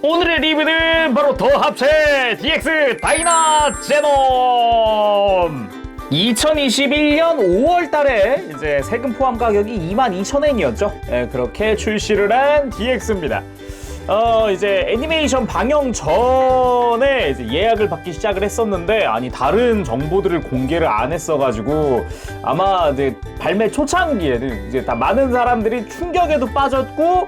오늘의 리뷰는 바로 더 합체 DX 다이나 제논. 2021년 5월 달에 이제 세금 포함 가격이 22,000엔이었죠. 예, 그렇게 출시를 한 DX입니다. 이제 애니메이션 방영 전에 이제 예약을 받기 시작을 했었는데, 아니 다른 정보들을 공개를 안 했어가지고 아마 이제 발매 초창기에는 이제 다 많은 사람들이 충격에도 빠졌고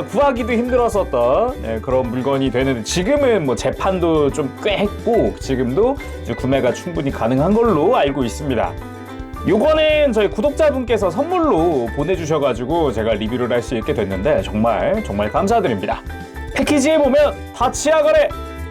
구하기도 힘들었었던 그런 물건이 되는데, 지금은 뭐 재판도 좀 꽤 했고 지금도 이제 구매가 충분히 가능한 걸로 알고 있습니다. 요거는 저희 구독자분께서 선물로 보내주셔가지고 제가 리뷰를 할 수 있게 됐는데 정말 감사드립니다. 패키지에 보면 다치아가레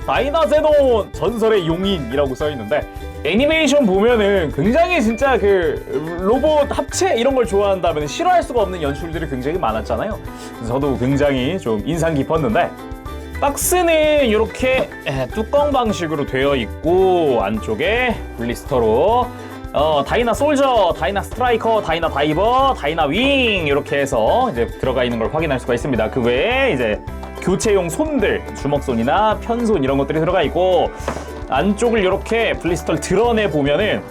다이나 제논 전설의 용인이라고 써있는데, 애니메이션 보면은 굉장히 진짜 그 로봇 합체 이런 걸 좋아한다면 싫어할 수가 없는 연출들이 굉장히 많았잖아요. 그래서 저도 굉장히 좀 인상 깊었는데, 박스는 이렇게 뚜껑 방식으로 되어 있고 안쪽에 블리스터로 다이나 솔저, 다이나 스트라이커, 다이나 다이버, 다이나 윙 이렇게 해서 이제 들어가 있는 걸 확인할 수가 있습니다. 그 외에 이제 교체용 손들, 주먹손이나 편손 이런 것들이 들어가 있고, 안쪽을 이렇게 블리스터를 드러내 보면은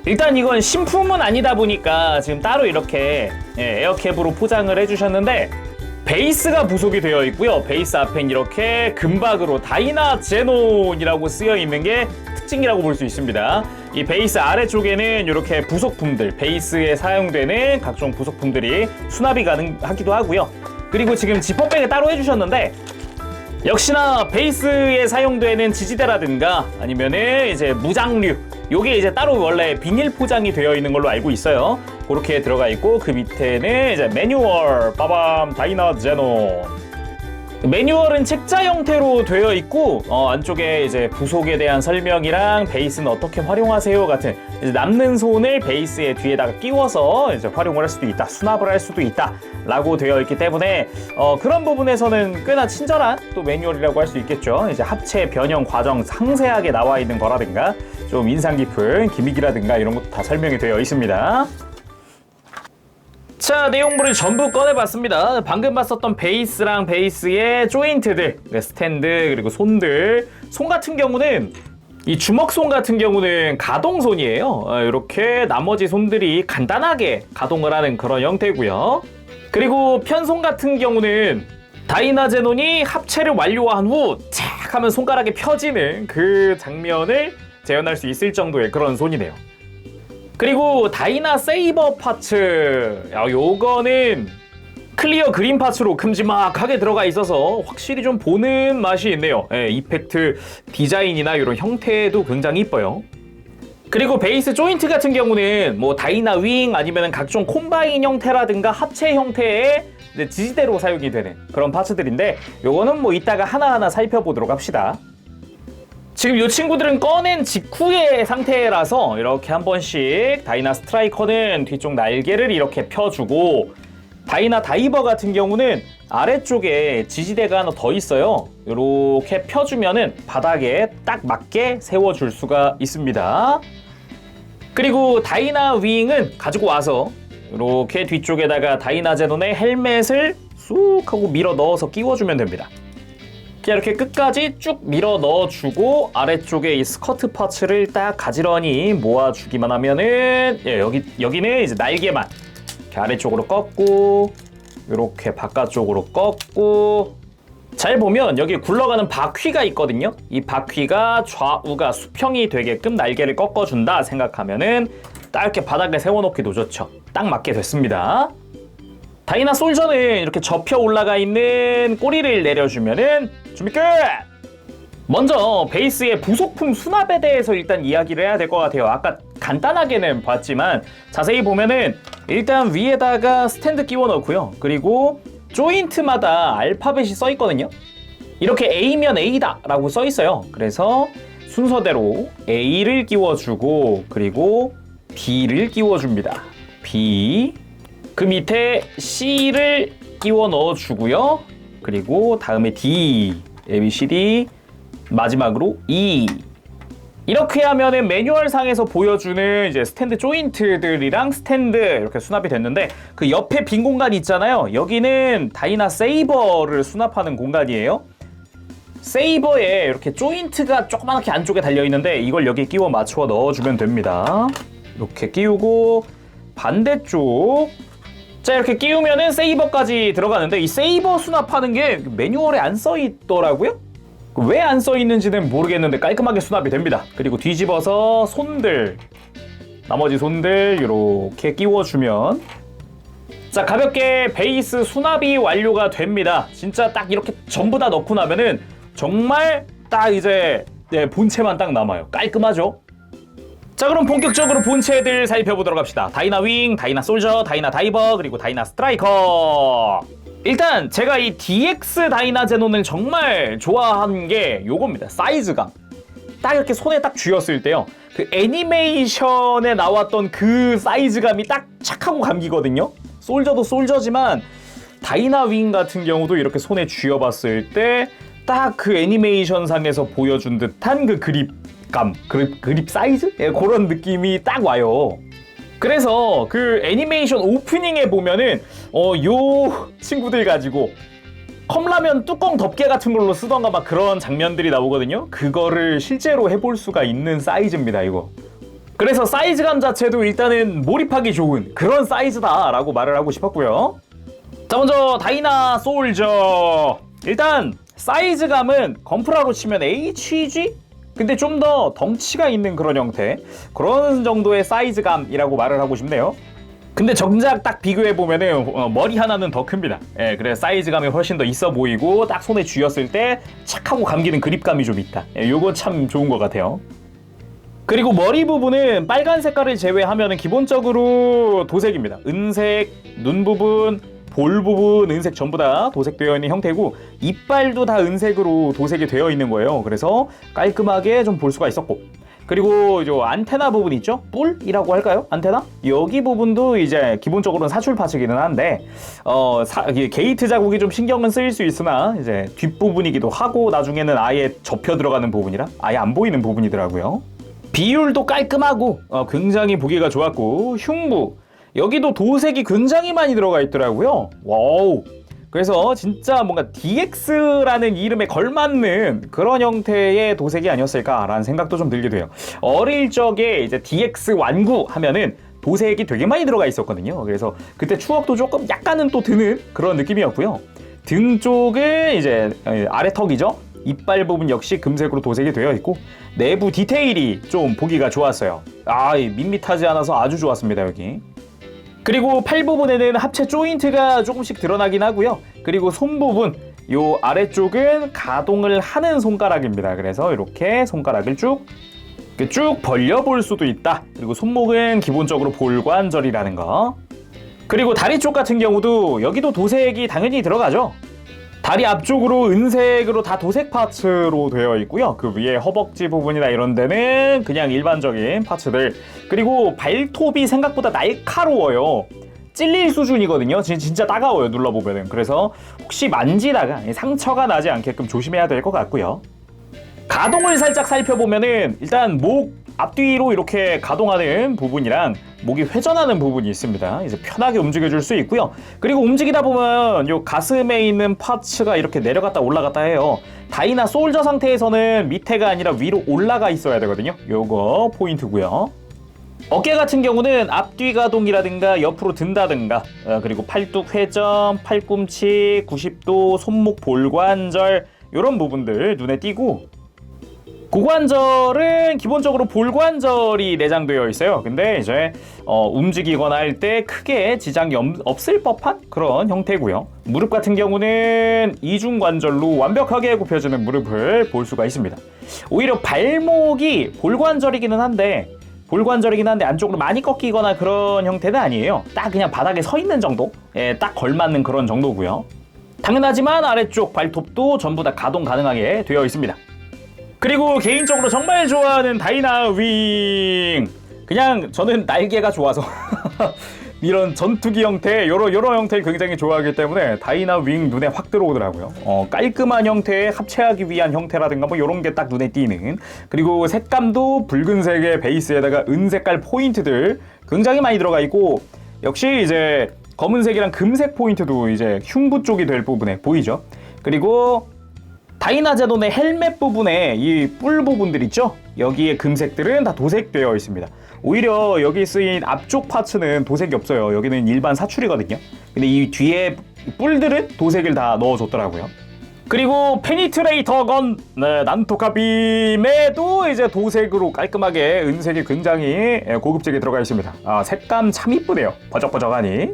일단 이건 신품은 아니다 보니까 지금 따로 이렇게 에어캡으로 포장을 해주셨는데, 베이스가 부속이 되어 있고요. 베이스 앞엔 이렇게 금박으로 다이나 제논이라고 쓰여 있는 게 특징이라고 볼 수 있습니다. 이 베이스 아래쪽에는 이렇게 부속품들, 베이스에 사용되는 각종 부속품들이 수납이 가능하기도 하고요. 그리고 지금 지퍼백을 따로 해주셨는데, 역시나 베이스에 사용되는 지지대라든가 아니면은 이제 무장류, 요게 이제 따로 원래 비닐 포장이 되어 있는 걸로 알고 있어요. 그렇게 들어가 있고, 그 밑에는 이제 매뉴얼, 빠밤, 다이나 제논. 매뉴얼은 책자 형태로 되어 있고, 안쪽에 이제 부속에 대한 설명이랑 베이스는 어떻게 활용하세요 같은 이제 남는 손을 베이스의 뒤에다가 끼워서 이제 활용을 할 수도 있다, 수납을 할 수도 있다 라고 되어 있기 때문에 그런 부분에서는 꽤나 친절한 또 매뉴얼이라고 할 수 있겠죠. 이제 합체 변형 과정 상세하게 나와 있는 거라든가 좀 인상 깊은 기믹이라든가 이런 것도 다 설명이 되어 있습니다. 자, 내용물을 전부 꺼내봤습니다. 방금 봤었던 베이스랑 베이스의 조인트들, 스탠드, 그리고 손들. 손 같은 경우는 이 주먹손 같은 경우는 가동손이에요. 이렇게 나머지 손들이 간단하게 가동을 하는 그런 형태고요. 그리고 편손 같은 경우는 다이나 제논이 합체를 완료한 후 착 하면 손가락이 펴지는 그 장면을 재현할 수 있을 정도의 그런 손이네요. 그리고 다이나 세이버 파츠, 요거는 클리어 그린 파츠로 큼지막하게 들어가 있어서 확실히 좀 보는 맛이 있네요. 이펙트 디자인이나 이런 형태도 굉장히 이뻐요. 그리고 베이스 조인트 같은 경우는 뭐 다이나 윙 아니면 각종 콤바인 형태라든가 합체 형태의 지지대로 사용이 되는 그런 파츠들인데, 요거는 뭐 이따가 하나하나 살펴보도록 합시다. 지금 이 친구들은 꺼낸 직후의 상태라서 이렇게 한 번씩, 다이나 스트라이커는 뒤쪽 날개를 이렇게 펴주고, 다이나 다이버 같은 경우는 아래쪽에 지지대가 하나 더 있어요. 이렇게 펴주면은 바닥에 딱 맞게 세워줄 수가 있습니다. 그리고 다이나 윙은 가지고 와서 이렇게 뒤쪽에다가 다이나 제논의 헬멧을 쑥 하고 밀어 넣어서 끼워주면 됩니다. 이렇게 끝까지 쭉 밀어 넣어주고, 아래쪽에 이 스커트 파츠를 딱 가지런히 모아주기만 하면은, 여기는 이제 날개만 이렇게 아래쪽으로 꺾고, 이렇게 바깥쪽으로 꺾고, 잘 보면 여기 굴러가는 바퀴가 있거든요. 이 바퀴가 좌우가 수평이 되게끔 날개를 꺾어준다 생각하면은 딱 이렇게 바닥에 세워놓기도 좋죠. 딱 맞게 됐습니다. 다이나 솔저는 이렇게 접혀 올라가 있는 꼬리를 내려주면은 준비 끝! 먼저 베이스의 부속품 수납에 대해서 일단 이야기를 해야 될 것 같아요. 아까 간단하게는 봤지만 자세히 보면은 일단 위에다가 스탠드 끼워 넣고요. 그리고 조인트마다 알파벳이 써 있거든요. 이렇게 A면 A다 라고 써 있어요. 그래서 순서대로 A를 끼워주고, 그리고 B를 끼워줍니다. B, 그 밑에 C를 끼워 넣어주고요. 그리고 다음에 D, A, B, C, D, 마지막으로 E. 이렇게 하면은 매뉴얼상에서 보여주는 이제 스탠드 조인트들이랑 스탠드 이렇게 수납이 됐는데, 그 옆에 빈 공간이 있잖아요. 여기는 다이나 세이버를 수납하는 공간이에요. 세이버에 이렇게 조인트가 조그맣게 안쪽에 달려있는데 이걸 여기 끼워 맞춰 넣어주면 됩니다. 이렇게 끼우고 반대쪽 자 이렇게 끼우면은 세이버까지 들어가는데 이 세이버 수납하는 게 매뉴얼에 안 써있더라고요. 왜 안 써있는지는 모르겠는데 깔끔하게 수납이 됩니다. 그리고 뒤집어서 손들 나머지 손들 이렇게 끼워주면 자 가볍게 베이스 수납이 완료가 됩니다. 진짜 딱 이렇게 전부 다 넣고 나면은 정말 딱 이제 본체만 딱 남아요. 깔끔하죠? 자 그럼 본격적으로 본체들 살펴보도록 합시다. 다이나 윙, 다이나 솔저, 다이나 다이버, 그리고 다이나 스트라이커. 일단 제가 이 DX 다이나 제논을 정말 좋아한 게 요겁니다. 사이즈감. 딱 이렇게 손에 딱 쥐었을 때요. 그 애니메이션에 나왔던 그 사이즈감이 딱 착하고 감기거든요. 솔저도 솔저지만 다이나 윙 같은 경우도 이렇게 손에 쥐어봤을 때 딱 그 애니메이션상에서 보여준 듯한 그 그립감, 그립 사이즈? 예, 그런 느낌이 딱 와요. 그래서 그 애니메이션 오프닝에 보면은 요 친구들 가지고 컵라면 뚜껑 덮개 같은 걸로 쓰던가 막 그런 장면들이 나오거든요. 그거를 실제로 해볼 수가 있는 사이즈입니다, 이거. 그래서 사이즈감 자체도 일단은 몰입하기 좋은 그런 사이즈다라고 말을 하고 싶었고요. 자 먼저 다이나 솔저. 일단 사이즈감은 건프라로 치면 HG? 근데 좀 더 덩치가 있는 그런 형태, 그런 정도의 사이즈감이라고 말을 하고 싶네요. 근데 정작 딱 비교해보면은 머리 하나는 더 큽니다. 예, 그래서 사이즈감이 훨씬 더 있어 보이고 딱 손에 쥐었을 때 착하고 감기는 그립감이 좀 있다. 예, 요거 참 좋은 것 같아요. 그리고 머리 부분은 빨간 색깔을 제외하면은 기본적으로 도색입니다. 은색, 눈 부분, 볼 부분 은색 전부 다 도색되어 있는 형태고 이빨도 다 은색으로 도색이 되어 있는 거예요. 그래서 깔끔하게 좀 볼 수가 있었고 그리고 저 안테나 부분 있죠? 뿔이라고 할까요? 안테나? 여기 부분도 이제 기본적으로는 사출 파츠기는 한데 게이트 자국이 좀 신경은 쓰일 수 있으나 이제 뒷부분이기도 하고 나중에는 아예 접혀 들어가는 부분이라 아예 안 보이는 부분이더라고요. 비율도 깔끔하고 굉장히 보기가 좋았고 흉부 여기도 도색이 굉장히 많이 들어가 있더라고요. 와우. 그래서 진짜 뭔가 DX라는 이름에 걸맞는 그런 형태의 도색이 아니었을까라는 생각도 좀 들게 돼요. 어릴 적에 이제 DX 완구 하면은 도색이 되게 많이 들어가 있었거든요. 그래서 그때 추억도 조금 약간은 또 드는 그런 느낌이었고요. 등 쪽은 이제 아래 턱이죠. 이빨 부분 역시 금색으로 도색이 되어 있고 내부 디테일이 좀 보기가 좋았어요. 밋밋하지 않아서 아주 좋았습니다, 여기. 그리고 팔 부분에는 합체 조인트가 조금씩 드러나긴 하고요. 그리고 손 부분, 요 아래쪽은 가동을 하는 손가락입니다. 그래서 이렇게 손가락을 쭉 벌려볼 수도 있다. 그리고 손목은 기본적으로 볼관절이라는 거. 그리고 다리 쪽 같은 경우도 여기도 도색이 당연히 들어가죠. 다리 앞쪽으로 은색으로 다 도색 파츠로 되어 있고요. 그 위에 허벅지 부분이나 이런 데는 그냥 일반적인 파츠들. 그리고 발톱이 생각보다 날카로워요. 찔릴 수준이거든요. 진짜 따가워요, 눌러보면은. 그래서 혹시 만지다가 상처가 나지 않게끔 조심해야 될 것 같고요. 가동을 살짝 살펴보면은 일단 목 앞뒤로 이렇게 가동하는 부분이랑 목이 회전하는 부분이 있습니다. 이제 편하게 움직여줄 수 있고요. 그리고 움직이다 보면 요 가슴에 있는 파츠가 이렇게 내려갔다 올라갔다 해요. 다이나 솔저 상태에서는 밑에가 아니라 위로 올라가 있어야 되거든요. 요거 포인트고요. 어깨 같은 경우는 앞뒤 가동이라든가 옆으로 든다든가 그리고 팔뚝 회전, 팔꿈치, 90도, 손목 볼관절 이런 부분들 눈에 띄고 고관절은 기본적으로 볼관절이 내장되어 있어요. 근데 이제 움직이거나 할 때 크게 지장이 없을 법한 그런 형태고요. 무릎 같은 경우는 이중관절로 완벽하게 굽혀지는 무릎을 볼 수가 있습니다. 오히려 발목이 볼관절이긴 한데 안쪽으로 많이 꺾이거나 그런 형태는 아니에요. 딱 그냥 바닥에 서 있는 정도? 딱 걸맞는 그런 정도고요. 당연하지만 아래쪽 발톱도 전부 다 가동 가능하게 되어 있습니다. 그리고 개인적으로 정말 좋아하는 다이나 윙. 그냥 저는 날개가 좋아서 이런 전투기 형태, 요런 형태를 굉장히 좋아하기 때문에 다이나 윙 눈에 확 들어오더라고요. 깔끔한 형태에 합체하기 위한 형태라든가 뭐 요런 게 딱 눈에 띄는. 그리고 색감도 붉은색의 베이스에다가 은색깔 포인트들 굉장히 많이 들어가 있고 역시 이제 검은색이랑 금색 포인트도 이제 흉부 쪽이 될 부분에 보이죠. 그리고 다이나제논의 헬멧 부분에 이 뿔 부분들 있죠? 여기에 금색들은 다 도색되어 있습니다. 오히려 여기 쓰인 앞쪽 파츠는 도색이 없어요. 여기는 일반 사출이거든요. 근데 이 뒤에 뿔들은 도색을 다 넣어줬더라고요. 그리고 페니트레이터 건, 네, 난토카 빔에도 이제 도색으로 깔끔하게 은색이 굉장히 고급지게 들어가 있습니다. 아, 색감 참 이쁘네요. 버적버적하니.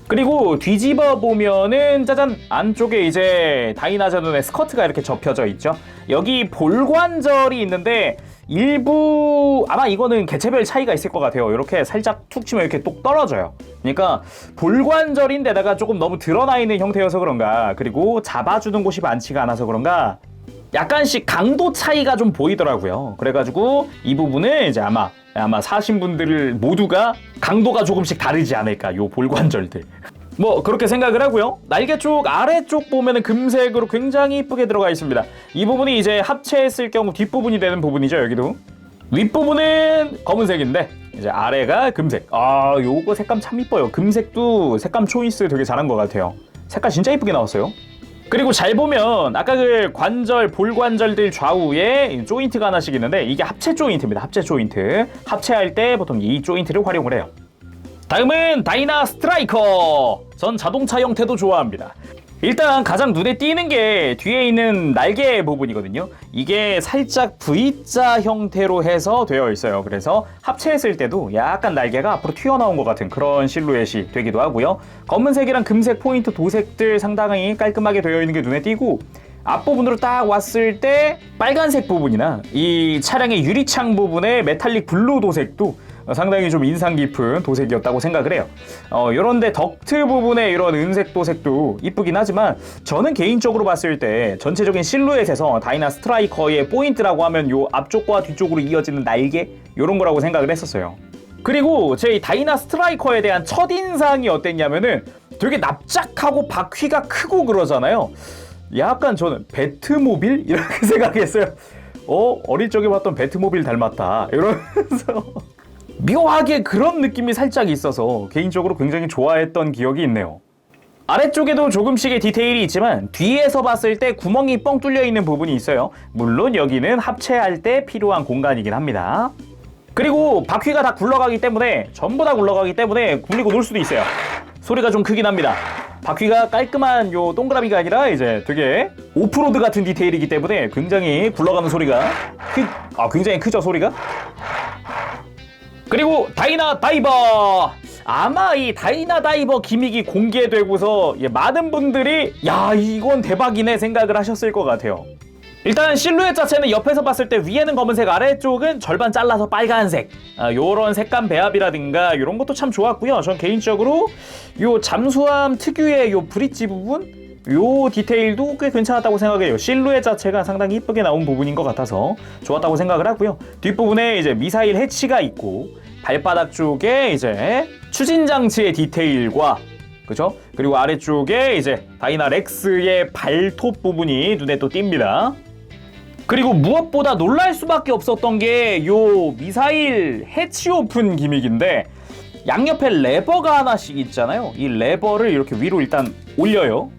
그리고 뒤집어 보면은 짜잔, 안쪽에 이제 다이나제논의 스커트가 이렇게 접혀져 있죠. 여기 볼관절이 있는데 일부 아마 이거는 개체별 차이가 있을 것 같아요. 이렇게 살짝 툭 치면 이렇게 똑 떨어져요. 그러니까 볼관절인데다가 조금 너무 드러나 있는 형태여서 그런가, 그리고 잡아주는 곳이 많지가 않아서 그런가 약간씩 강도 차이가 좀 보이더라고요. 그래가지고 이 부분은 이제 아마 사신 분들 모두가 강도가 조금씩 다르지 않을까, 요 볼관절들. 뭐 그렇게 생각을 하고요. 날개 쪽 아래쪽 보면은 금색으로 굉장히 이쁘게 들어가 있습니다. 이 부분이 이제 합체했을 경우 뒷부분이 되는 부분이죠. 여기도 윗부분은 검은색인데 이제 아래가 금색. 아, 요거 색감 참 이뻐요. 금색도 색감 초이스 되게 잘한 것 같아요. 색깔 진짜 이쁘게 나왔어요. 그리고 잘 보면 아까 그 관절, 볼관절들 좌우에 조인트가 하나씩 있는데 이게 합체 조인트입니다. 합체 조인트. 합체할 때 보통 이 조인트를 활용을 해요. 다음은 다이나 스트라이커. 전 자동차 형태도 좋아합니다. 일단 가장 눈에 띄는 게 뒤에 있는 날개 부분이거든요. 이게 살짝 V자 형태로 해서 되어 있어요. 그래서 합체했을 때도 약간 날개가 앞으로 튀어나온 것 같은 그런 실루엣이 되기도 하고요. 검은색이랑 금색 포인트 도색들 상당히 깔끔하게 되어 있는 게 눈에 띄고, 앞부분으로 딱 왔을 때 빨간색 부분이나 이 차량의 유리창 부분에 메탈릭 블루 도색도 상당히 좀 인상 깊은 도색이었다고 생각을 해요. 이런데 덕트 부분에 이런 은색 도색도 이쁘긴 하지만 저는 개인적으로 봤을 때 전체적인 실루엣에서 다이나 스트라이커의 포인트라고 하면 요 앞쪽과 뒤쪽으로 이어지는 날개, 요런 거라고 생각을 했었어요. 그리고 제 다이나 스트라이커에 대한 첫인상이 어땠냐면은 되게 납작하고 바퀴가 크고 그러잖아요. 약간 저는 배트모빌? 이렇게 생각했어요. 어릴 적에 봤던 배트모빌 닮았다 이러면서 묘하게 그런 느낌이 살짝 있어서 개인적으로 굉장히 좋아했던 기억이 있네요. 아래쪽에도 조금씩의 디테일이 있지만 뒤에서 봤을 때 구멍이 뻥 뚫려 있는 부분이 있어요. 물론 여기는 합체할 때 필요한 공간이긴 합니다. 그리고 바퀴가 다 굴러가기 때문에, 전부 다 굴러가기 때문에 굴리고 놀 수도 있어요. 소리가 좀 크긴 합니다. 바퀴가 깔끔한 요 동그라미가 아니라 이제 되게 오프로드 같은 디테일이기 때문에 굉장히 굴러가는 소리가 굉장히 크죠, 소리가? 그리고 다이나 다이버! 아마 이 다이나 다이버 기믹이 공개되고서 많은 분들이 야, 이건 대박이네 생각을 하셨을 것 같아요. 일단 실루엣 자체는 옆에서 봤을 때 위에는 검은색, 아래쪽은 절반 잘라서 빨간색, 요런 색감 배합이라든가 요런 것도 참 좋았고요. 전 개인적으로 요 잠수함 특유의 요 브릿지 부분, 요 디테일도 꽤 괜찮았다고 생각해요. 실루엣 자체가 상당히 이쁘게 나온 부분인 것 같아서 좋았다고 생각을 하고요. 뒷부분에 이제 미사일 해치가 있고, 발바닥 쪽에 이제 추진 장치의 디테일과, 그죠? 그리고 아래쪽에 이제 다이나 렉스의 발톱 부분이 눈에 또 띕니다. 그리고 무엇보다 놀랄 수밖에 없었던 게 요 미사일 해치 오픈 기믹인데, 양옆에 레버가 하나씩 있잖아요. 이 레버를 이렇게 위로 일단 올려요.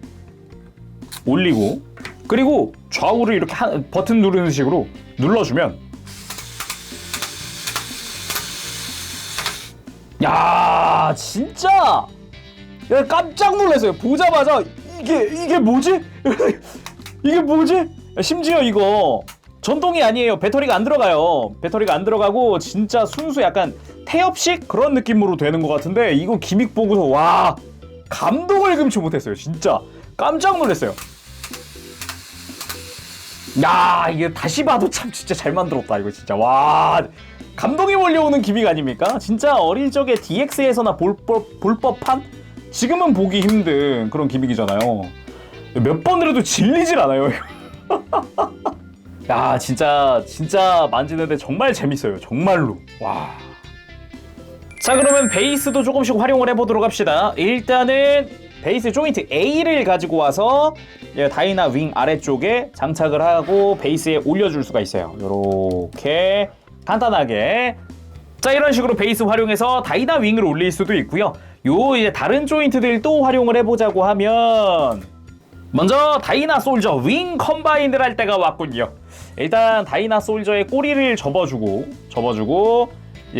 올리고, 그리고 좌우를 이렇게 버튼 누르는 식으로 눌러주면, 야, 진짜 야, 깜짝 놀랐어요. 보자마자 이게 뭐지? 이게 뭐지? 심지어 이거 전동이 아니에요. 배터리가 안 들어가요. 배터리가 안 들어가고 진짜 순수 약간 태엽식 그런 느낌으로 되는 것 같은데, 이거 기믹 보고서 와, 감동을 금치 못했어요. 진짜 깜짝 놀랐어요. 야, 이게 다시 봐도 참 진짜 잘 만들었다. 이거 진짜 와, 감동이 몰려오는 기믹 아닙니까? 진짜 어릴 적에 DX에서나 볼 법한, 지금은 보기 힘든 그런 기믹이잖아요. 몇 번을 해도 질리질 않아요. 야, 진짜 만지는데 정말 재밌어요. 정말로. 와. 자, 그러면 베이스도 조금씩 활용을 해보도록 합시다. 일단은 베이스 조인트 A를 가지고 와서 다이나 윙 아래쪽에 장착을 하고 베이스에 올려줄 수가 있어요. 요렇게 간단하게. 자, 이런 식으로 베이스 활용해서 다이나 윙을 올릴 수도 있고요. 요 이제 다른 조인트들 또 활용을 해보자고 하면 먼저 다이나 솔저 윙 컴바인을 할 때가 왔군요. 일단 다이나 솔저의 꼬리를 접어주고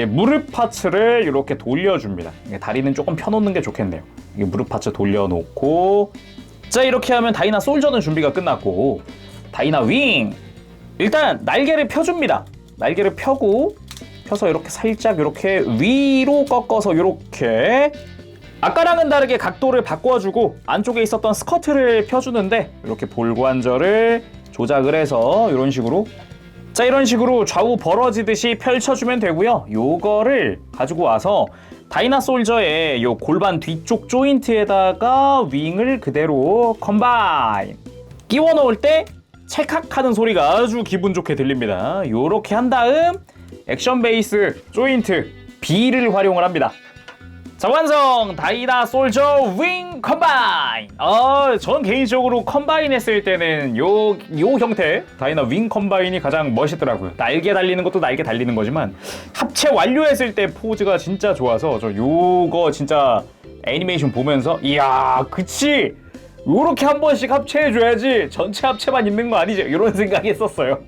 무릎 파츠를 이렇게 돌려줍니다. 다리는 조금 펴놓는 게 좋겠네요. 무릎 파츠 돌려놓고, 자, 이렇게 하면 다이나 솔저는 준비가 끝났고, 다이나 윙, 일단 날개를 펴줍니다. 날개를 펴서 이렇게 살짝 이렇게 위로 꺾어서 이렇게, 아까랑은 다르게 각도를 바꿔주고 안쪽에 있었던 스커트를 펴주는데, 이렇게 볼관절을 조작을 해서 이런 식으로, 자, 이런 식으로 좌우 벌어지듯이 펼쳐주면 되고요. 요거를 가지고 와서 다이나 솔저의 요 골반 뒤쪽 조인트에다가 윙을 그대로 컴바인 끼워 넣을 때 찰칵하는 소리가 아주 기분 좋게 들립니다. 요렇게 한 다음 액션 베이스 조인트 B를 활용을 합니다. 자, 완성! 다이나 솔저 윙 컴바인! 전 개인적으로 컴바인 했을 때는 요 형태, 다이나 윙 컴바인이 가장 멋있더라고요. 날개 달리는 것도 날개 달리는 거지만 합체 완료했을 때 포즈가 진짜 좋아서 저 요거 진짜 애니메이션 보면서 이야, 그치! 요렇게 한 번씩 합체해줘야지 전체 합체만 있는 거 아니죠? 이런 생각이 했었어요.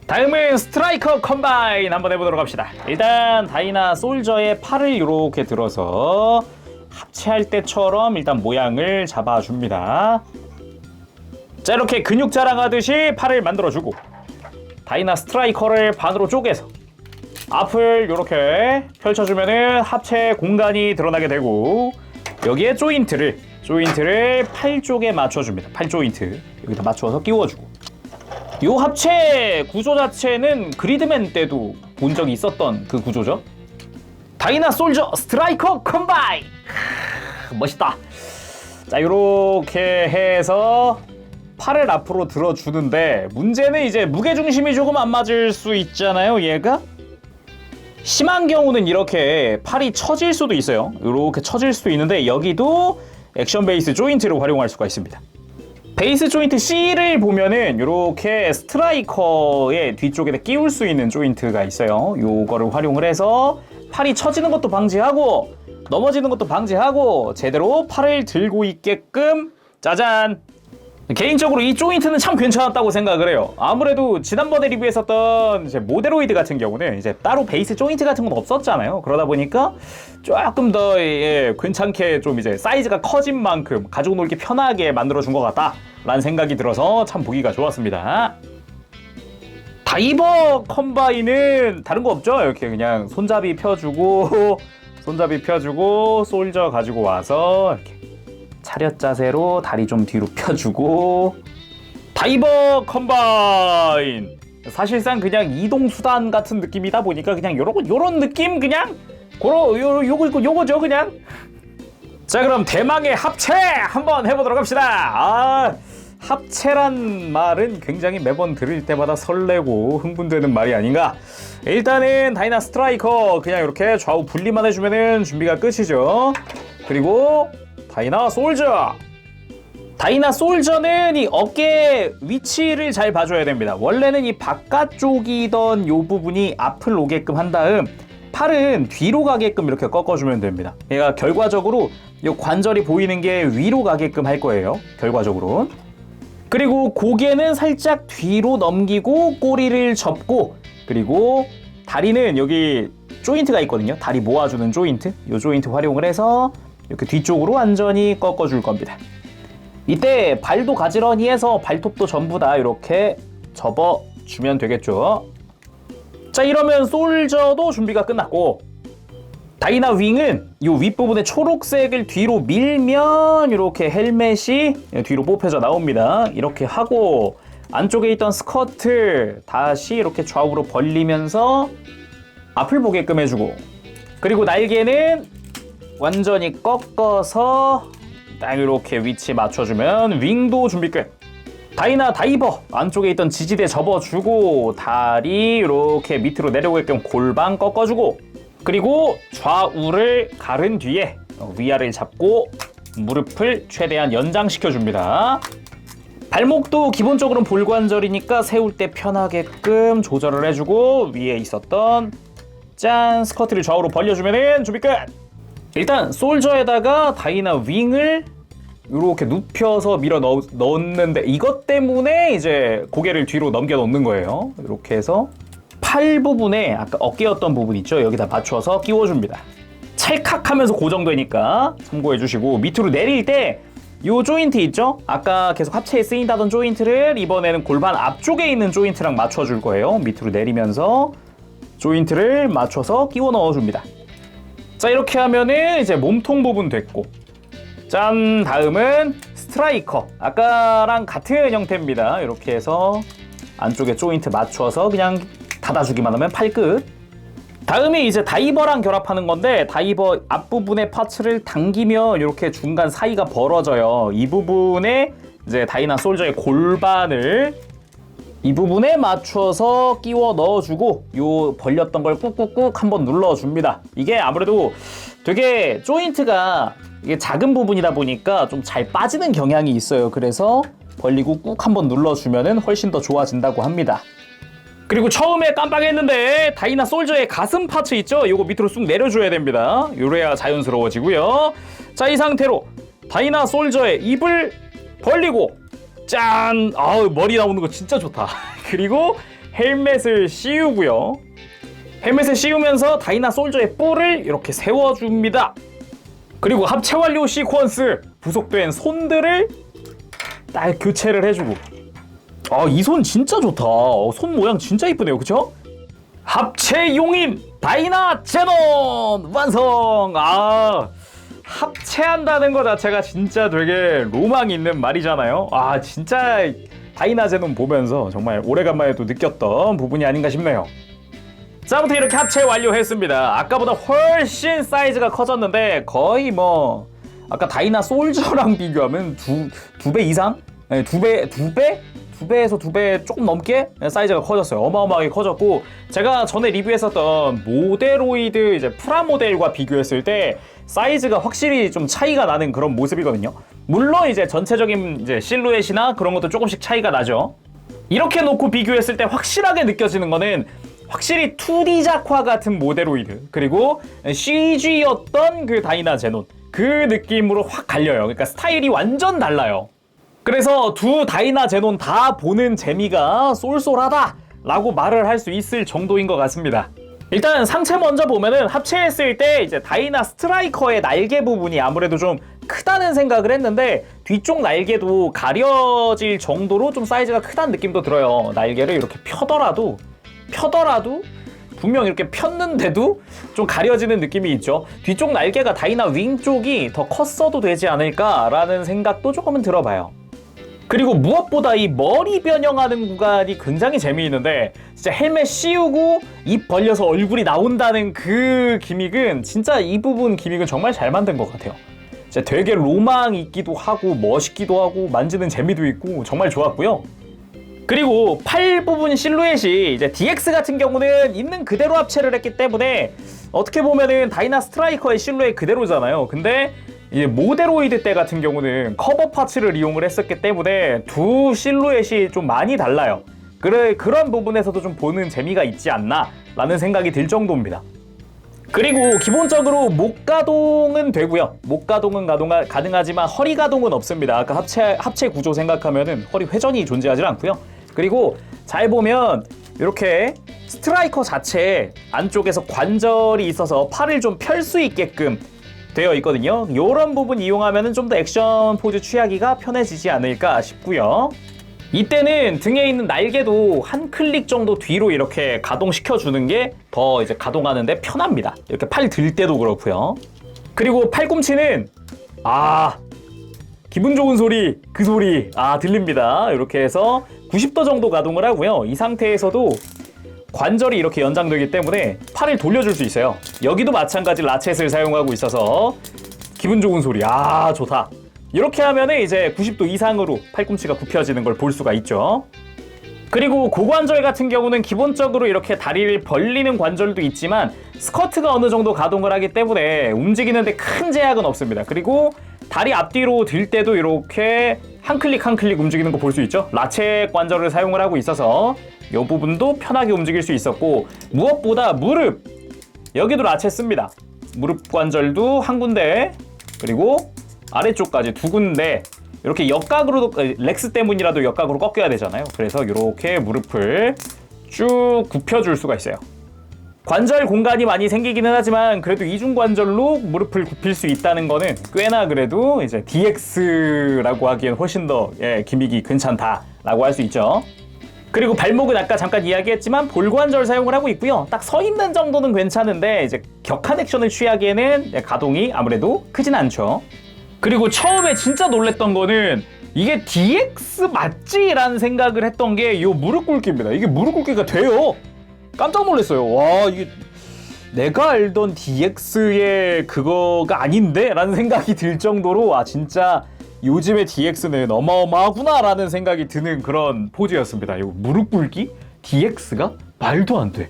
다음은 스트라이커 컴바인 한번 해보도록 합시다. 일단 다이나 솔저의 팔을 이렇게 들어서 합체할 때처럼 일단 모양을 잡아줍니다. 자, 이렇게 근육 자랑하듯이 팔을 만들어주고, 다이나 스트라이커를 반으로 쪼개서 앞을 이렇게 펼쳐주면은 합체 공간이 드러나게 되고, 여기에 조인트를 팔 쪽에 맞춰줍니다. 팔 조인트 여기다 맞춰서 끼워주고, 요 합체 구조 자체는 그리드맨 때도 본 적이 있었던 그 구조죠. 다이나 솔저 스트라이커 컴바인! 멋있다. 자, 요렇게 해서 팔을 앞으로 들어주는데, 문제는 이제 무게중심이 조금 안 맞을 수 있잖아요, 얘가? 심한 경우는 이렇게 팔이 처질 수도 있어요. 요렇게 처질 수도 있는데, 여기도 액션 베이스 조인트를 활용할 수가 있습니다. 베이스 조인트 C를 보면은 이렇게 스트라이커의 뒤쪽에다 끼울 수 있는 조인트가 있어요. 요거를 활용을 해서 팔이 처지는 것도 방지하고 넘어지는 것도 방지하고 제대로 팔을 들고 있게끔, 짜잔! 개인적으로 이 조인트는 참 괜찮았다고 생각을 해요. 아무래도 지난번에 리뷰했었던 이제 모데로이드 같은 경우는 이제 따로 베이스 조인트 같은 건 없었잖아요. 그러다 보니까 조금 더 괜찮게 좀 이제 사이즈가 커진 만큼 가지고 놀기 편하게 만들어준 것 같다라는 생각이 들어서 참 보기가 좋았습니다. 다이버 컴바인은 다른 거 없죠? 이렇게 그냥 손잡이 펴주고 솔저 가지고 와서 이렇게 차렷 자세로 다리 좀 뒤로 펴주고, 다이버 컴바인! 사실상 그냥 이동수단 같은 느낌이다 보니까 그냥 요런 느낌? 그냥 요거죠 그냥. 자, 그럼 대망의 합체 한번 해보도록 합시다. 합체란 말은 굉장히 매번 들을 때마다 설레고 흥분되는 말이 아닌가. 일단은 다이나 스트라이커 그냥 이렇게 좌우 분리만 해주면은 준비가 끝이죠. 그리고 다이나 솔저는 이 어깨 위치를 잘 봐줘야 됩니다. 원래는 이 바깥쪽이던 요 부분이 앞을 오게끔 한 다음 팔은 뒤로 가게끔 이렇게 꺾어주면 됩니다. 얘가 결과적으로 요 관절이 보이는 게 위로 가게끔 할 거예요. 결과적으로. 그리고 고개는 살짝 뒤로 넘기고 꼬리를 접고, 그리고 다리는 여기 조인트가 있거든요. 다리 모아주는 조인트. 요 조인트 활용을 해서 이렇게 뒤쪽으로 완전히 꺾어줄 겁니다. 이때 발도 가지런히 해서 발톱도 전부 다 이렇게 접어주면 되겠죠. 자, 이러면 솔저도 준비가 끝났고, 다이나 윙은 이 윗부분에 초록색을 뒤로 밀면 이렇게 헬멧이 뒤로 뽑혀져 나옵니다. 이렇게 하고 안쪽에 있던 스커트 다시 이렇게 좌우로 벌리면서 앞을 보게끔 해주고, 그리고 날개는 완전히 꺾어서 딱 이렇게 위치 맞춰주면 윙도 준비 끝. 다이버 안쪽에 있던 지지대 접어주고, 다리 이렇게 밑으로 내려오게끔 골반 꺾어주고, 그리고 좌우를 가른 뒤에 위아래를 잡고 무릎을 최대한 연장시켜줍니다. 발목도 기본적으로는 볼관절이니까 세울 때 편하게끔 조절을 해주고, 위에 있었던 짠 스커트를 좌우로 벌려주면 준비 끝! 일단 솔저에다가 다이나 윙을 이렇게 눕혀서 밀어 넣었는데 이것 때문에 이제 고개를 뒤로 넘겨 놓는 거예요. 이렇게 해서 팔 부분에 아까 어깨였던 부분 있죠? 여기다 맞춰서 끼워줍니다. 찰칵하면서 고정되니까 참고해 주시고, 밑으로 내릴 때 요 조인트 있죠? 아까 계속 합체에 쓰인다던 조인트를 이번에는 골반 앞쪽에 있는 조인트랑 맞춰줄 거예요. 밑으로 내리면서 조인트를 맞춰서 끼워 넣어줍니다. 자, 이렇게 하면은 이제 몸통 부분 됐고, 짠, 다음은 스트라이커. 아까랑 같은 형태입니다. 이렇게 해서 안쪽에 조인트 맞춰서 그냥 닫아주기만 하면 팔 끝. 다음에 이제 다이버랑 결합하는 건데, 다이버 앞부분의 파츠를 당기면 이렇게 중간 사이가 벌어져요. 이 부분에 이제 다이나 솔저의 골반을 이 부분에 맞춰서 끼워 넣어주고, 요 벌렸던 걸 꾹꾹꾹 한번 눌러줍니다. 이게 아무래도 되게 조인트가 이게 작은 부분이다 보니까 좀 잘 빠지는 경향이 있어요. 그래서 벌리고 꾹 한번 눌러주면은 훨씬 더 좋아진다고 합니다. 그리고 처음에 깜빡했는데 다이나 솔저의 가슴 파츠 있죠? 요거 밑으로 쑥 내려줘야 됩니다. 요래야 자연스러워지고요. 자, 이 상태로 다이나 솔저의 입을 벌리고, 짠! 아우, 머리 나오는 거 진짜 좋다. 그리고 헬멧을 씌우고요. 헬멧을 씌우면서 다이나 솔저의 뿔을 이렇게 세워줍니다. 그리고 합체 완료 시퀀스, 부속된 손들을 딱 교체를 해주고. 아, 이 손 진짜 좋다. 손 모양 진짜 이쁘네요. 그쵸? 합체 용인 다이나 제논 완성! 아, 합체한다는 거 자체가 진짜 되게 로망 있는 말이잖아요. 아, 진짜 다이나 제논 보면서 정말 오래간만에 또 느꼈던 부분이 아닌가 싶네요. 자, 아무튼 이렇게 합체 완료했습니다. 아까보다 훨씬 사이즈가 커졌는데 거의 뭐 아까 다이나 솔저랑 비교하면 두 배 이상? 네, 두 배에서 두 배 조금 넘게 사이즈가 커졌어요. 어마어마하게 커졌고, 제가 전에 리뷰했었던 모데로이드 이제 프라모델과 비교했을 때 사이즈가 확실히 좀 차이가 나는 그런 모습이거든요. 물론 이제 전체적인 이제 실루엣이나 그런 것도 조금씩 차이가 나죠. 이렇게 놓고 비교했을 때 확실하게 느껴지는 거는 확실히 2D 작화 같은 모데로이드, 그리고 CG였던 그 다이나 제논, 그 느낌으로 확 갈려요. 그러니까 스타일이 완전 달라요. 그래서 두 다이나 제논 다 보는 재미가 쏠쏠하다 라고 말을 할 수 있을 정도인 것 같습니다. 일단 상체 먼저 보면은 합체했을 때 이제 다이나 스트라이커의 날개 부분이 아무래도 좀 크다는 생각을 했는데, 뒤쪽 날개도 가려질 정도로 좀 사이즈가 크다는 느낌도 들어요. 날개를 이렇게 펴더라도 분명 이렇게 폈는데도 좀 가려지는 느낌이 있죠. 뒤쪽 날개가 다이나 윙 쪽이 더 컸어도 되지 않을까라는 생각도 조금은 들어봐요. 그리고 무엇보다 이 머리 변형하는 구간이 굉장히 재미있는데, 진짜 헬멧 씌우고 입 벌려서 얼굴이 나온다는 그 기믹은, 진짜 이 부분 기믹은 정말 잘 만든 것 같아요. 진짜 되게 로망 있기도 하고 멋있기도 하고 만지는 재미도 있고 정말 좋았고요. 그리고 팔 부분 실루엣이 이제 DX 같은 경우는 있는 그대로 합체를 했기 때문에 어떻게 보면은 다이나 스트라이커의 실루엣 그대로잖아요. 근데 이제 모데로이드 때 같은 경우는 커버 파츠를 이용을 했었기 때문에 두 실루엣이 좀 많이 달라요. 그런 부분에서도 좀 보는 재미가 있지 않나 라는 생각이 들 정도입니다. 그리고 기본적으로 목 가동은 되고요. 목 가동은 가능하지만 허리 가동은 없습니다. 아까 합체 구조 생각하면은 허리 회전이 존재하지 않고요. 그리고 잘 보면 이렇게 스트라이커 자체에 안쪽에서 관절이 있어서 팔을 좀 펼 수 있게끔 되어 있거든요. 이런 부분 이용하면 좀 더 액션 포즈 취하기가 편해지지 않을까 싶고요. 이때는 등에 있는 날개도 한 클릭 정도 뒤로 이렇게 가동시켜 주는 게 더 이제 가동하는데 편합니다. 이렇게 팔 들 때도 그렇고요. 그리고 팔꿈치는 기분 좋은 소리, 그 소리 들립니다. 이렇게 해서 90도 정도 가동을 하고요. 이 상태에서도 관절이 이렇게 연장되기 때문에 팔을 돌려줄 수 있어요. 여기도 마찬가지 라쳇을 사용하고 있어서 기분 좋은 소리, 좋다. 이렇게 하면은 이제 90도 이상으로 팔꿈치가 굽혀지는 걸 볼 수가 있죠. 그리고 고관절 같은 경우는 기본적으로 이렇게 다리를 벌리는 관절도 있지만 스커트가 어느 정도 가동을 하기 때문에 움직이는데 큰 제약은 없습니다. 그리고 다리 앞뒤로 들 때도 이렇게 한 클릭 한 클릭 움직이는 거 볼 수 있죠. 라쳇 관절을 사용을 하고 있어서 이 부분도 편하게 움직일 수 있었고, 무엇보다 무릎, 여기도 라쳇 씁니다. 무릎 관절도 한 군데, 그리고 아래쪽까지 두 군데 이렇게 역각으로 렉스 때문이라도 역각으로 꺾여야 되잖아요. 그래서 이렇게 무릎을 쭉 굽혀줄 수가 있어요. 관절 공간이 많이 생기기는 하지만 그래도 이중관절로 무릎을 굽힐 수 있다는 거는 꽤나 그래도 이제 DX라고 하기엔 훨씬 더 기믹이 괜찮다라고 할 수 있죠. 그리고 발목은 아까 잠깐 이야기했지만 볼관절 사용을 하고 있고요. 딱 서 있는 정도는 괜찮은데 이제 격한 액션을 취하기에는 가동이 아무래도 크진 않죠. 그리고 처음에 진짜 놀랬던 거는 이게 DX 맞지? 라는 생각을 했던 게 이 무릎 꿇기입니다. 이게 무릎 꿇기가 돼요. 깜짝 놀랐어요. 와, 이게 내가 알던 DX의 그거가 아닌데? 라는 생각이 들 정도로 진짜 요즘의 DX는 어마어마하구나 라는 생각이 드는 그런 포즈였습니다. 이 무릎 꿇기? DX가? 말도 안 돼.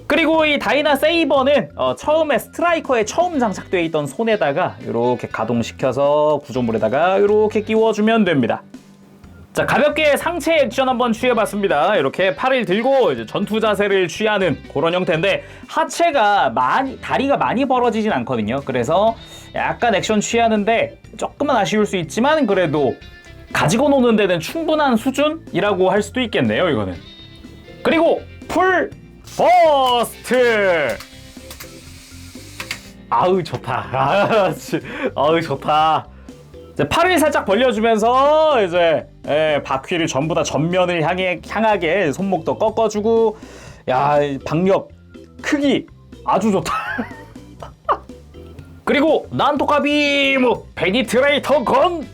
그리고 이 다이나 세이버는 처음에 스트라이커에 처음 장착되어 있던 손에다가 이렇게 가동시켜서 구조물에다가 이렇게 끼워주면 됩니다. 자, 가볍게 상체 액션 한번 취해봤습니다. 이렇게 팔을 들고 이제 전투 자세를 취하는 그런 형태인데 하체가 다리가 많이 벌어지진 않거든요. 그래서 약간 액션 취하는데 조금은 아쉬울 수 있지만 그래도 가지고 노는 데는 충분한 수준이라고 할 수도 있겠네요, 이거는. 그리고 풀 버스트! 아우 좋다. 아우 좋다. 이제 팔을 살짝 벌려주면서 이제 바퀴를 전부 다 전면을 향하게 손목도 꺾어주고, 야, 방력 크기 아주 좋다. 그리고 난토카 비무 페니트레이터 건.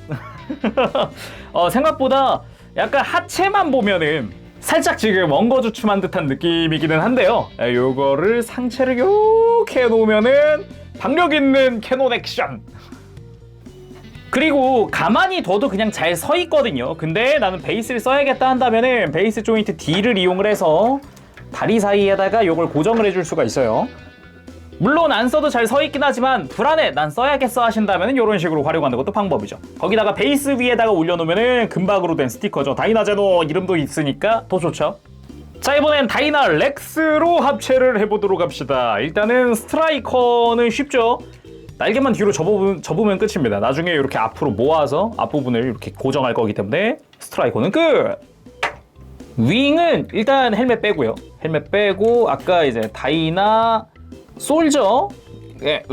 생각보다 약간 하체만 보면은 살짝 지금 원거주춤한 듯한 느낌이기는 한데요. 요거를 상체를 이렇게 놓으면은 박력 있는 캐논 액션. 그리고 가만히 둬도 그냥 잘 서 있거든요. 근데 나는 베이스를 써야겠다 한다면은 베이스 조인트 D를 이용을 해서 다리 사이에다가 요걸 고정을 해줄 수가 있어요. 물론 안 써도 잘 서 있긴 하지만 불안해, 난 써야겠어 하신다면은 이런 식으로 활용하는 것도 방법이죠. 거기다가 베이스 위에다가 올려놓으면은 금박으로 된 스티커죠. 다이나 제노 이름도 있으니까 더 좋죠. 자, 이번엔 다이나 렉스로 합체를 해보도록 합시다. 일단은 스트라이커는 쉽죠. 날개만 뒤로 접으면 끝입니다. 나중에 이렇게 앞으로 모아서 앞부분을 이렇게 고정할 거기 때문에 스트라이커는 끝! 윙은 일단 헬멧 빼고요. 헬멧 빼고 아까 이제 다이나 솔저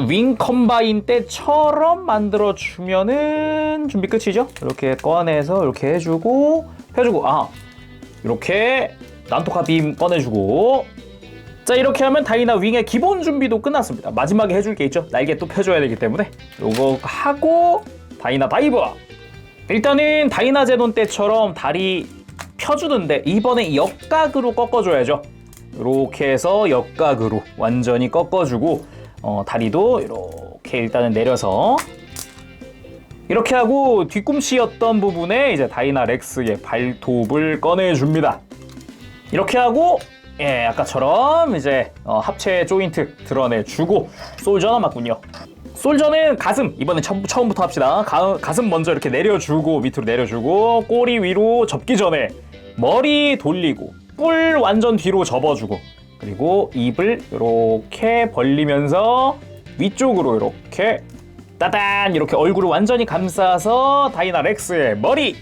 윙 컴바인 때처럼 만들어주면은 준비 끝이죠. 이렇게 꺼내서 이렇게 해주고 펴주고 이렇게 난토카 빔 꺼내주고, 자, 이렇게 하면 다이나 윙의 기본 준비도 끝났습니다. 마지막에 해줄 게 있죠. 날개 또 펴줘야 되기 때문에 요거 하고 다이나 다이버. 일단은 다이나 제논 때처럼 다리 펴주는데 이번에 역각으로 꺾어줘야죠. 이렇게 해서 역각으로 완전히 꺾어주고 다리도 이렇게 일단은 내려서 이렇게 하고 뒤꿈치였던 부분에 이제 다이나 렉스의 발톱을 꺼내줍니다. 이렇게 하고 아까처럼 이제 합체 조인트 드러내주고 솔저 남았군요. 솔저는 가슴, 이번엔 처음부터 합시다. 가슴 먼저 이렇게 내려주고 밑으로 내려주고 꼬리 위로 접기 전에 머리 돌리고 뿔 완전 뒤로 접어주고, 그리고 입을 이렇게 벌리면서 위쪽으로 이렇게 따단 이렇게 얼굴을 완전히 감싸서 다이나 렉스의 머리,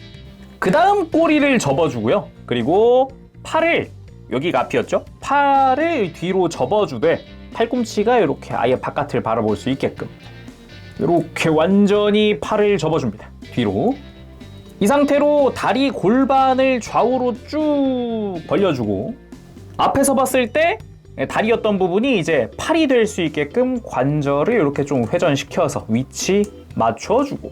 그 다음 꼬리를 접어주고요. 그리고 팔을, 여기가 앞이었죠? 팔을 뒤로 접어주되 팔꿈치가 이렇게 아예 바깥을 바라볼 수 있게끔 이렇게 완전히 팔을 접어줍니다. 뒤로. 이 상태로 다리 골반을 좌우로 쭉 벌려주고 앞에서 봤을 때 다리였던 부분이 이제 팔이 될 수 있게끔 관절을 이렇게 좀 회전시켜서 위치 맞춰주고,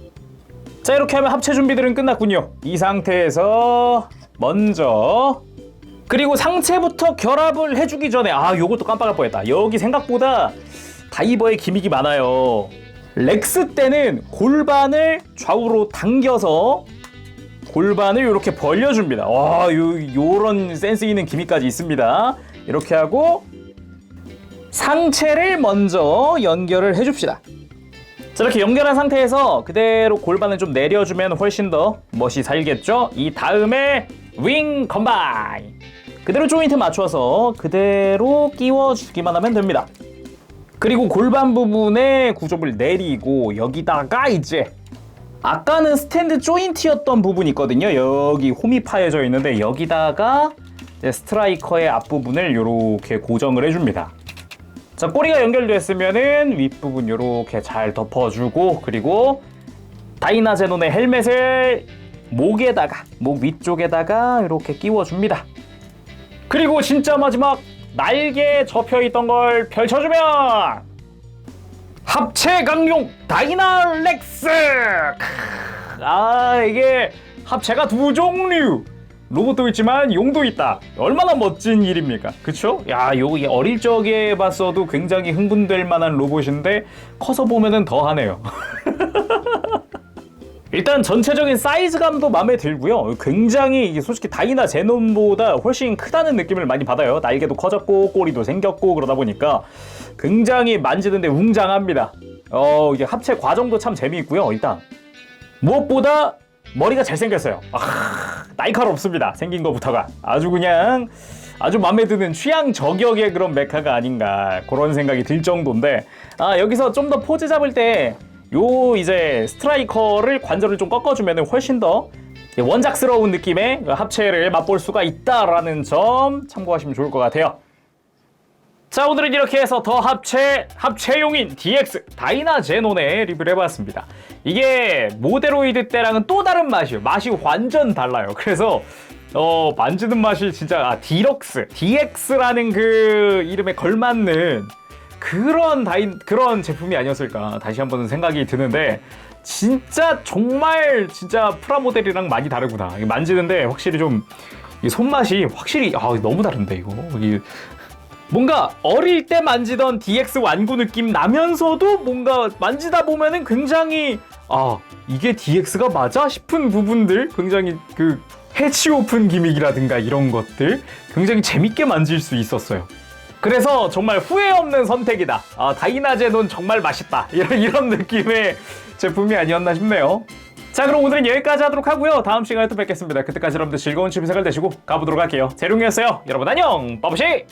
자, 이렇게 하면 합체 준비들은 끝났군요. 이 상태에서 먼저, 그리고 상체부터 결합을 해주기 전에 요것도 깜빡할 뻔했다. 여기 생각보다 다이버의 기믹이 많아요. 렉스 때는 골반을 좌우로 당겨서 골반을 이렇게 벌려줍니다. 요런 센스 있는 기믹까지 있습니다. 이렇게 하고 상체를 먼저 연결을 해줍시다. 자, 이렇게 연결한 상태에서 그대로 골반을 좀 내려주면 훨씬 더 멋이 살겠죠? 이 다음에 윙 컴바인. 그대로 조인트 맞춰서 그대로 끼워주기만 하면 됩니다. 그리고 골반 부분에 구조물 내리고 여기다가 이제 아까는 스탠드 조인트였던 부분이 있거든요. 여기 홈이 파여져 있는데 여기다가 이제 스트라이커의 앞부분을 이렇게 고정을 해줍니다. 자, 꼬리가 연결됐으면은 윗부분 이렇게 잘 덮어주고, 그리고 다이나제논의 헬멧을 목에다가, 목 위쪽에다가 이렇게 끼워줍니다. 그리고 진짜 마지막 날개에 접혀있던 걸 펼쳐주면 합체 강용 다이나렉스! 이게 합체가 두 종류! 로봇도 있지만 용도 있다. 얼마나 멋진 일입니까? 그쵸? 요 어릴 적에 봤어도 굉장히 흥분될 만한 로봇인데 커서 보면은 더 하네요. 일단 전체적인 사이즈감도 마음에 들고요. 굉장히 이게 솔직히 다이나 제논보다 훨씬 크다는 느낌을 많이 받아요. 날개도 커졌고 꼬리도 생겼고 그러다 보니까 굉장히 만지는데 웅장합니다. 이게 합체 과정도 참 재미있고요. 일단 무엇보다 머리가 잘생겼어요. 날카롭습니다. 생긴 것부터가 아주 마음에 드는 취향 저격의 그런 메카가 아닌가 그런 생각이 들 정도인데, 여기서 좀 더 포즈 잡을 때 이제 스트라이커를 관절을 좀 꺾어주면 훨씬 더 원작스러운 느낌의 합체를 맛볼 수가 있다라는 점 참고하시면 좋을 것 같아요. 자, 오늘은 이렇게 해서 더 합체용인 DX 다이나제논의 리뷰를 해봤습니다. 이게 모데로이드 때랑은 또 다른 맛이에요. 맛이 완전 달라요. 그래서 만지는 맛이 진짜 DX라는 그 이름에 걸맞는 그런 제품이 아니었을까 다시 한번 생각이 드는데, 진짜 정말 진짜 프라모델이랑 많이 다르구나. 만지는데 확실히 좀 손맛이 확실히 너무 다른데 이거. 뭔가 어릴 때 만지던 DX 완구 느낌 나면서도 뭔가 만지다 보면은 굉장히 이게 DX가 맞아 싶은 부분들, 굉장히 그 해치 오픈 기믹이라든가 이런 것들 굉장히 재밌게 만질 수 있었어요. 그래서 정말 후회 없는 선택이다. 다이나제논 정말 맛있다. 이런 느낌의 제품이 아니었나 싶네요. 자, 그럼 오늘은 여기까지 하도록 하고요. 다음 시간에 또 뵙겠습니다. 그때까지 여러분들 즐거운 취미 생활 되시고 가보도록 할게요. 재룡이었어요. 여러분 안녕. 빠부시.